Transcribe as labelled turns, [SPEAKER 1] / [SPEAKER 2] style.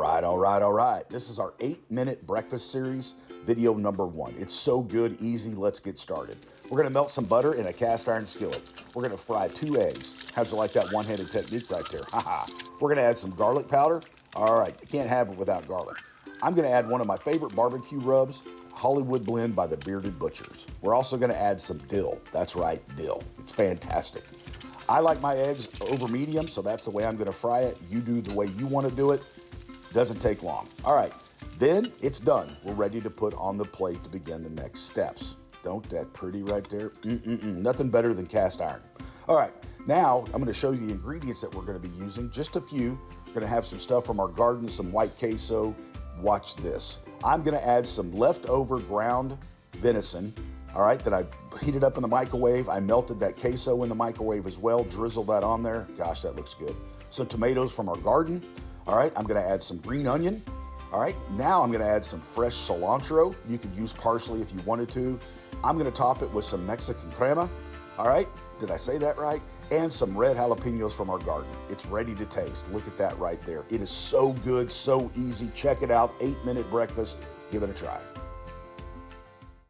[SPEAKER 1] All right. This is our 8-minute breakfast series, video number 1. It's so good, easy. Let's get started. We're going to melt some butter in a cast iron skillet. We're going to fry 2 eggs. How'd you like that one-handed technique right there? Haha. We're going to add some garlic powder. All right, you can't have it without garlic. I'm going to add one of my favorite barbecue rubs, Hollywood Blend by the Bearded Butchers. We're also going to add some dill. That's right, dill. It's fantastic. I like my eggs over medium, so that's the way I'm going to fry it. You do the way you want to do it. Doesn't take long. All right, then it's done. We're ready to put on the plate to begin the next steps. Don't that pretty right there? Nothing better than cast iron. All right, now I'm going to show you the ingredients that we're going to be using. Just a few. We're going to have some stuff from our garden, some white queso. Watch this. I'm going to add some leftover ground venison, all right, that I heated up in the microwave. I melted that queso in the microwave as well, drizzled that on there. Gosh, that looks good. Some tomatoes from our garden. All right, I'm going to add some green onion. All right, now I'm going to add some fresh cilantro. You could use parsley if you wanted to. I'm going to top it with some Mexican crema. All right, did I say that right? And some red jalapenos from our garden. It's ready to taste. Look at that right there. It is so good, so easy. Check it out. 8-minute breakfast. Give it a try.